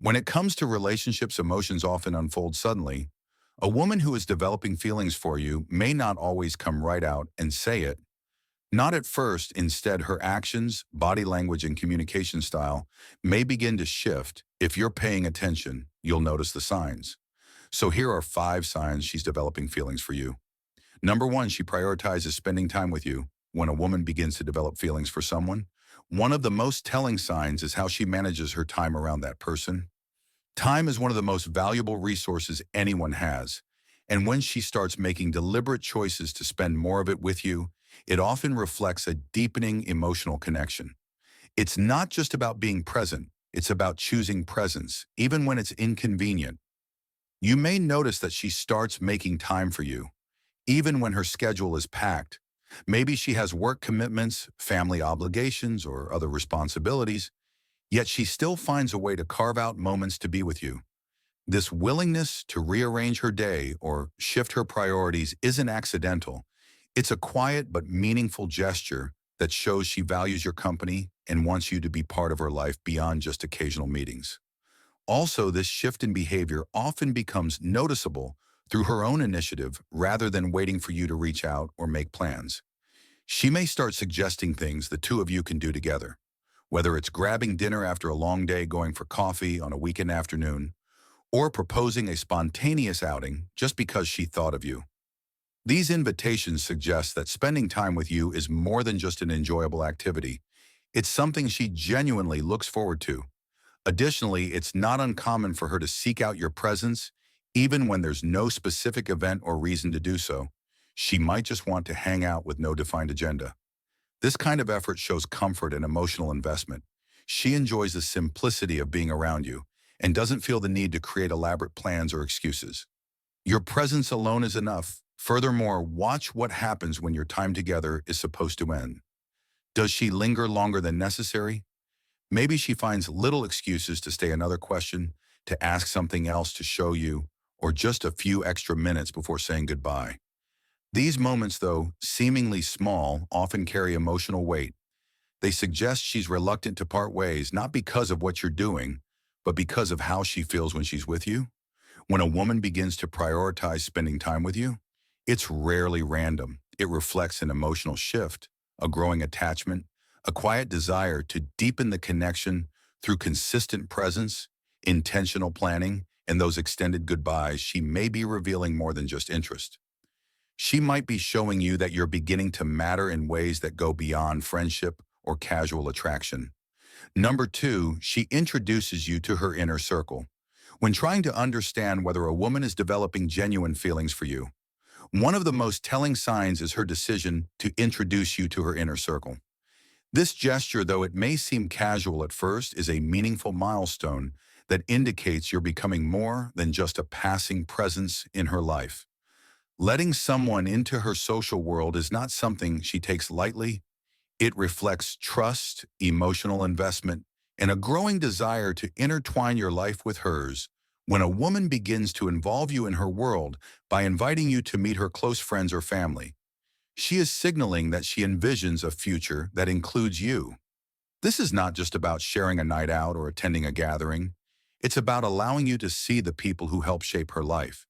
When it comes to relationships, emotions often unfold suddenly. A woman who is developing feelings for you may not always come right out and say it. Not at first, instead, her actions, body language, and communication style may begin to shift. If you're paying attention, you'll notice the signs. So here are 5 signs she's developing feelings for you. Number 1, she prioritizes spending time with you. When a woman begins to develop feelings for someone, one of the most telling signs is how she manages her time around that person. Time is one of the most valuable resources anyone has, and when she starts making deliberate choices to spend more of it with you, it often reflects a deepening emotional connection. It's not just about being present, it's about choosing presence, even when it's inconvenient. You may notice that she starts making time for you, even when her schedule is packed. Maybe she has work commitments, family obligations, or other responsibilities, yet she still finds a way to carve out moments to be with you. This willingness to rearrange her day or shift her priorities isn't accidental. It's a quiet but meaningful gesture that shows she values your company and wants you to be part of her life beyond just occasional meetings. Also, this shift in behavior often becomes noticeable through her own initiative rather than waiting for you to reach out or make plans. She may start suggesting things the two of you can do together, whether it's grabbing dinner after a long day, going for coffee on a weekend afternoon, or proposing a spontaneous outing just because she thought of you. These invitations suggest that spending time with you is more than just an enjoyable activity. It's something she genuinely looks forward to. Additionally, it's not uncommon for her to seek out your presence, even when there's no specific event or reason to do so. She might just want to hang out with no defined agenda. This kind of effort shows comfort and emotional investment. She enjoys the simplicity of being around you and doesn't feel the need to create elaborate plans or excuses. Your presence alone is enough. Furthermore, watch what happens when your time together is supposed to end. Does she linger longer than necessary? Maybe she finds little excuses to stay another question, to ask something else to show you, or just a few extra minutes before saying goodbye. These moments, though seemingly small, often carry emotional weight. They suggest she's reluctant to part ways, not because of what you're doing, but because of how she feels when she's with you. When a woman begins to prioritize spending time with you, it's rarely random. It reflects an emotional shift, a growing attachment, a quiet desire to deepen the connection through consistent presence, intentional planning, and those extended goodbyes. She may be revealing more than just interest. She might be showing you that you're beginning to matter in ways that go beyond friendship or casual attraction. Number 2, she introduces you to her inner circle. When trying to understand whether a woman is developing genuine feelings for you, one of the most telling signs is her decision to introduce you to her inner circle. This gesture, though it may seem casual at first, is a meaningful milestone that indicates you're becoming more than just a passing presence in her life. Letting someone into her social world is not something she takes lightly. It reflects trust, emotional investment, and a growing desire to intertwine your life with hers. When a woman begins to involve you in her world by inviting you to meet her close friends or family, she is signaling that she envisions a future that includes you. This is not just about sharing a night out or attending a gathering. It's about allowing you to see the people who help shape her life.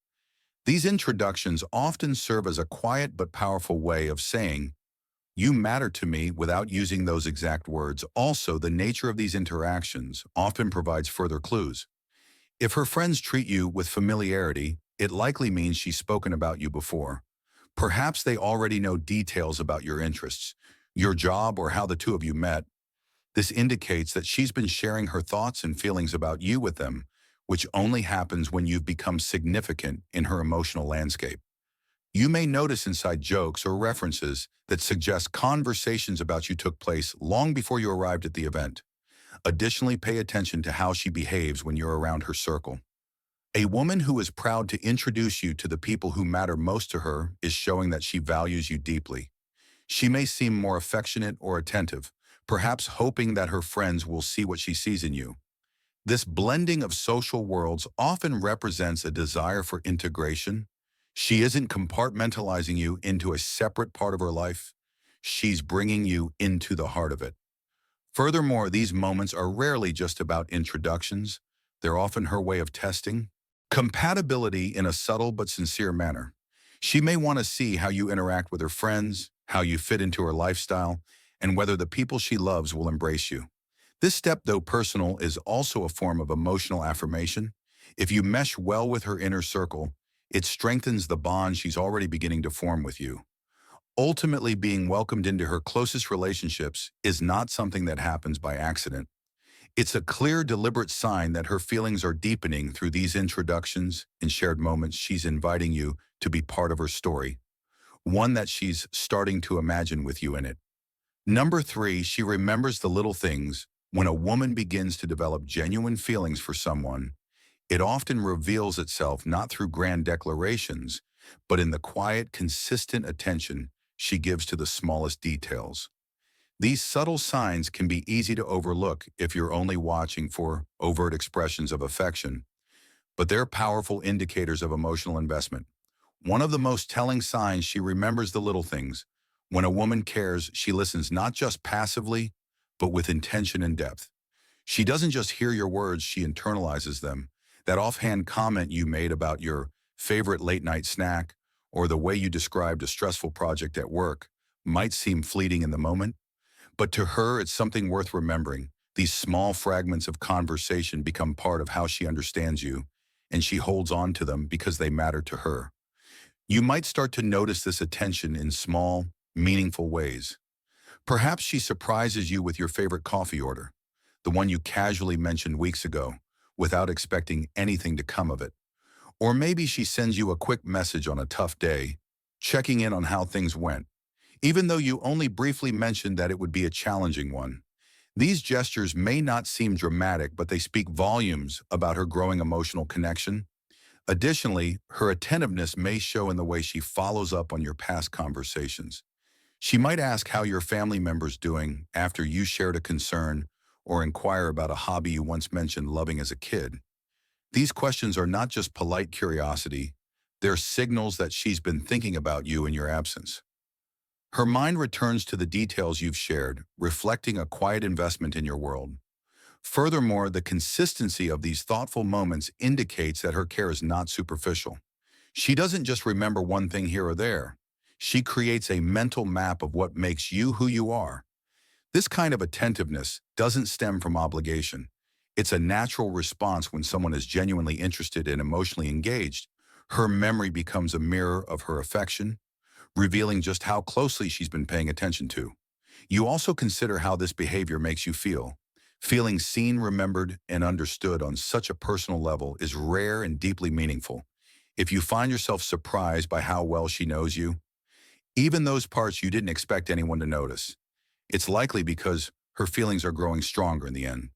These introductions often serve as a quiet but powerful way of saying, "You matter to me," without using those exact words. Also, the nature of these interactions often provides further clues. If her friends treat you with familiarity, it likely means she's spoken about you before. Perhaps they already know details about your interests, your job, or how the two of you met. This indicates that she's been sharing her thoughts and feelings about you with them, which only happens when you've become significant in her emotional landscape. You may notice inside jokes or references that suggest conversations about you took place long before you arrived at the event. Additionally, pay attention to how she behaves when you're around her circle. A woman who is proud to introduce you to the people who matter most to her is showing that she values you deeply. She may seem more affectionate or attentive, perhaps hoping that her friends will see what she sees in you. This blending of social worlds often represents a desire for integration. She isn't compartmentalizing you into a separate part of her life. She's bringing you into the heart of it. Furthermore, these moments are rarely just about introductions, They're often her way of testing compatibility in a subtle but sincere manner. She may want to see how you interact with her friends, how you fit into her lifestyle, and whether the people she loves will embrace you. This step, though personal, is also a form of emotional affirmation. If you mesh well with her inner circle, it strengthens the bond she's already beginning to form with you. Ultimately, being welcomed into her closest relationships is not something that happens by accident. It's a clear, deliberate sign that her feelings are deepening through these introductions and shared moments. She's inviting you to be part of her story, one that she's starting to imagine with you in it. Number three, she remembers the little things. When a woman begins to develop genuine feelings for someone, it often reveals itself not through grand declarations, but in the quiet, consistent attention she gives to the smallest details. These subtle signs can be easy to overlook if you're only watching for overt expressions of affection, but they're powerful indicators of emotional investment. One of the most telling signs she remembers the little things. When a woman cares, she listens not just passively, but with intention and depth. She doesn't just hear your words, she internalizes them. That offhand comment you made about your favorite late night snack or the way you described a stressful project at work might seem fleeting in the moment, but to her, it's something worth remembering. These small fragments of conversation become part of how she understands you, and she holds on to them because they matter to her. You might start to notice this attention in small, meaningful ways. Perhaps she surprises you with your favorite coffee order, the one you casually mentioned weeks ago, without expecting anything to come of it. Or maybe she sends you a quick message on a tough day, checking in on how things went, even though you only briefly mentioned that it would be a challenging one. These gestures may not seem dramatic, but they speak volumes about her growing emotional connection. Additionally, her attentiveness may show in the way she follows up on your past conversations. She might ask how your family member's doing after you shared a concern or inquire about a hobby you once mentioned loving as a kid. These questions are not just polite curiosity, they're signals that she's been thinking about you in your absence. Her mind returns to the details you've shared, reflecting a quiet investment in your world. Furthermore, the consistency of these thoughtful moments indicates that her care is not superficial. She doesn't just remember one thing here or there. She creates a mental map of what makes you who you are. This kind of attentiveness doesn't stem from obligation. It's a natural response when someone is genuinely interested and emotionally engaged. Her memory becomes a mirror of her affection, revealing just how closely she's been paying attention to. You also consider how this behavior makes you feel. Feeling seen, remembered, and understood on such a personal level is rare and deeply meaningful. If you find yourself surprised by how well she knows you, even those parts you didn't expect anyone to notice, it's likely because her feelings are growing stronger in the end.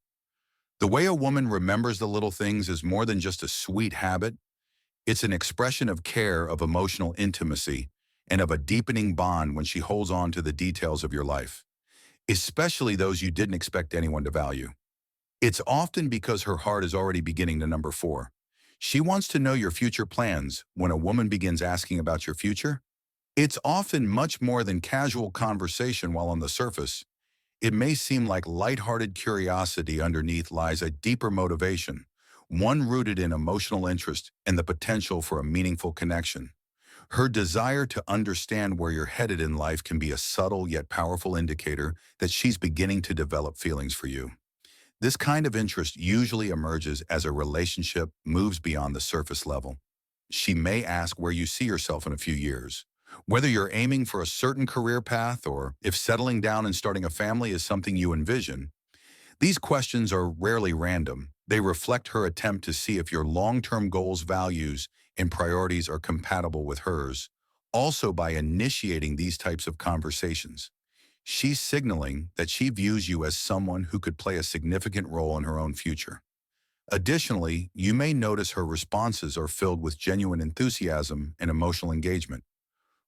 The way a woman remembers the little things is more than just a sweet habit. It's an expression of care, of emotional intimacy, and of a deepening bond when she holds on to the details of your life, especially those you didn't expect anyone to value. It's often because her heart is already beginning to number four. She wants to know your future plans. When a woman begins asking about your future, it's often much more than casual conversation. While on the surface, it may seem like lighthearted curiosity, underneath lies a deeper motivation, one rooted in emotional interest and the potential for a meaningful connection. Her desire to understand where you're headed in life can be a subtle yet powerful indicator that she's beginning to develop feelings for you. This kind of interest usually emerges as a relationship moves beyond the surface level. She may ask where you see yourself in a few years, whether you're aiming for a certain career path or if settling down and starting a family is something you envision. These questions are rarely random. They reflect her attempt to see if your long-term goals, values, and priorities are compatible with hers. Also, by initiating these types of conversations, she's signaling that she views you as someone who could play a significant role in her own future. Additionally, you may notice her responses are filled with genuine enthusiasm and emotional engagement.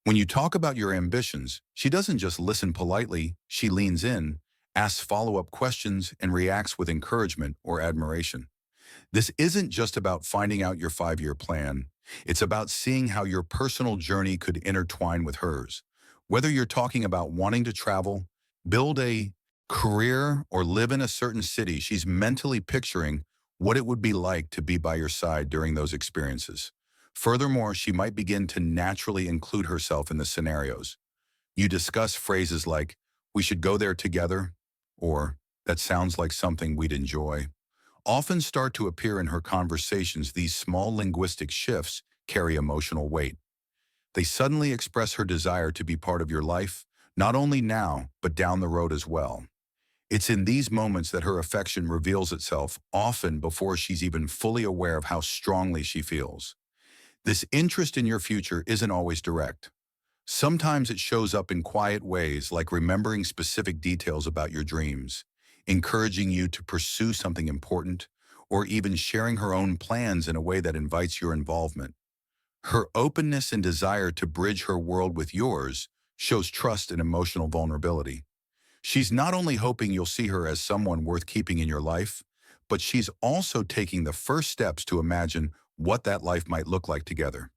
When you talk about your ambitions, she doesn't just listen politely, she leans in, asks follow-up questions, and reacts with encouragement or admiration. This isn't just about finding out your 5-year plan. It's about seeing how your personal journey could intertwine with hers. Whether you're talking about wanting to travel, build a career, or live in a certain city, she's mentally picturing what it would be like to be by your side during those experiences. Furthermore, she might begin to naturally include herself in the scenarios. You discuss phrases like, "We should go there together," or "That sounds like something we'd enjoy." Often start to appear in her conversations. These small linguistic shifts carry emotional weight. They suddenly express her desire to be part of your life, not only now, but down the road as well. It's in these moments that her affection reveals itself, often before she's even fully aware of how strongly she feels. This interest in your future isn't always direct. Sometimes it shows up in quiet ways, like remembering specific details about your dreams, encouraging you to pursue something important, or even sharing her own plans in a way that invites your involvement. Her openness and desire to bridge her world with yours shows trust and emotional vulnerability. She's not only hoping you'll see her as someone worth keeping in your life, but she's also taking the first steps to imagine what that life might look like together.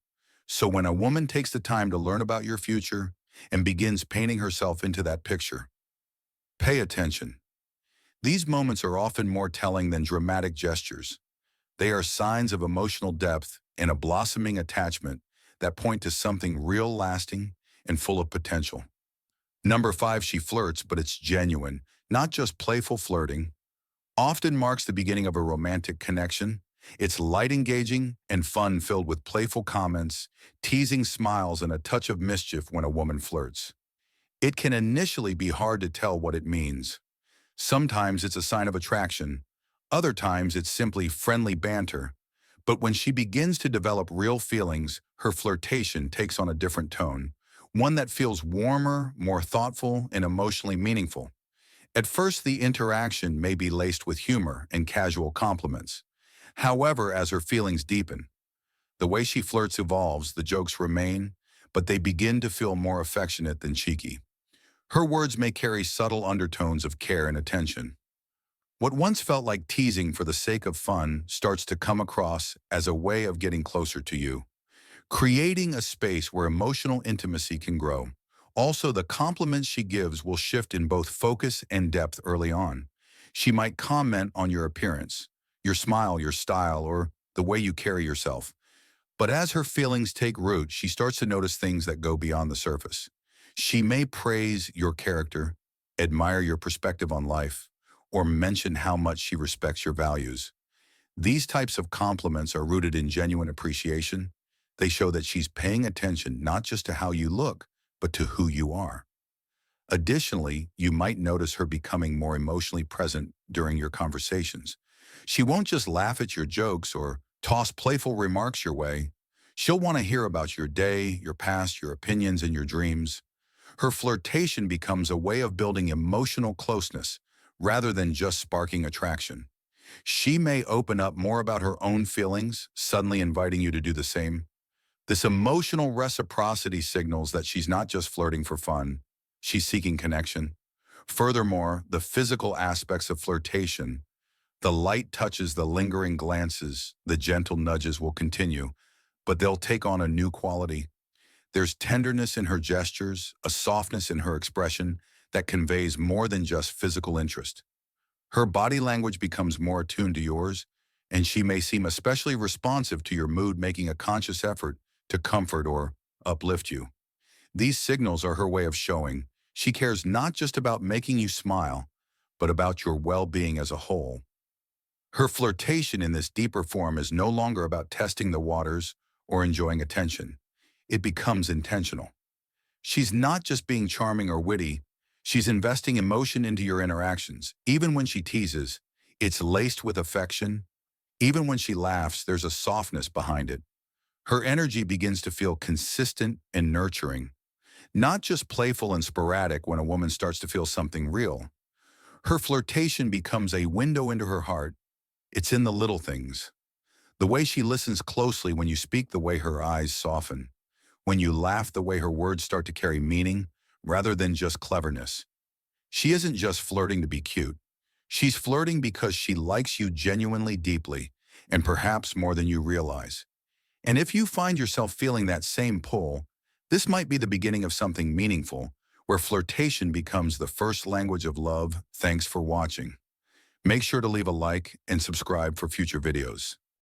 So when a woman takes the time to learn about your future and begins painting herself into that picture, pay attention. These moments are often more telling than dramatic gestures. They are signs of emotional depth and a blossoming attachment that point to something real, lasting, and full of potential. Number 5, she flirts, but it's genuine, not just playful flirting. Often marks the beginning of a romantic connection. It's light, engaging, and fun, filled with playful comments, teasing smiles, and a touch of mischief when a woman flirts. It can initially be hard to tell what it means. Sometimes it's a sign of attraction. Other times it's simply friendly banter. But when she begins to develop real feelings, her flirtation takes on a different tone, one that feels warmer, more thoughtful, and emotionally meaningful. At first, the interaction may be laced with humor and casual compliments. However, as her feelings deepen, the way she flirts evolves, the jokes remain, but they begin to feel more affectionate than cheeky. Her words may carry subtle undertones of care and attention. What once felt like teasing for the sake of fun starts to come across as a way of getting closer to you, creating a space where emotional intimacy can grow. Also, the compliments she gives will shift in both focus and depth early on. She might comment on your appearance, your smile, your style, or the way you carry yourself. But as her feelings take root, she starts to notice things that go beyond the surface. She may praise your character, admire your perspective on life, or mention how much she respects your values. These types of compliments are rooted in genuine appreciation. They show that she's paying attention not just to how you look, but to who you are. Additionally, you might notice her becoming more emotionally present during your conversations. She won't just laugh at your jokes or toss playful remarks your way. She'll want to hear about your day, your past, your opinions, and your dreams. Her flirtation becomes a way of building emotional closeness rather than just sparking attraction. She may open up more about her own feelings, suddenly inviting you to do the same. This emotional reciprocity signals that she's not just flirting for fun, she's seeking connection. Furthermore, the physical aspects of flirtation, the light touches, the lingering glances, the gentle nudges will continue, but they'll take on a new quality. There's tenderness in her gestures, a softness in her expression that conveys more than just physical interest. Her body language becomes more attuned to yours, and she may seem especially responsive to your mood, making a conscious effort to comfort or uplift you. These signals are her way of showing she cares not just about making you smile, but about your well-being as a whole. Her flirtation in this deeper form is no longer about testing the waters or enjoying attention. It becomes intentional. She's not just being charming or witty, she's investing emotion into your interactions. Even when she teases, it's laced with affection. Even when she laughs, there's a softness behind it. Her energy begins to feel consistent and nurturing, not just playful and sporadic. When a woman starts to feel something real, her flirtation becomes a window into her heart. It's in the little things. The way she listens closely when you speak, the way her eyes soften. When you laugh, the way her words start to carry meaning rather than just cleverness. She isn't just flirting to be cute. She's flirting because she likes you genuinely, deeply, and perhaps more than you realize. And if you find yourself feeling that same pull, this might be the beginning of something meaningful, where flirtation becomes the first language of love. Thanks for watching. Make sure to leave a like and subscribe for future videos.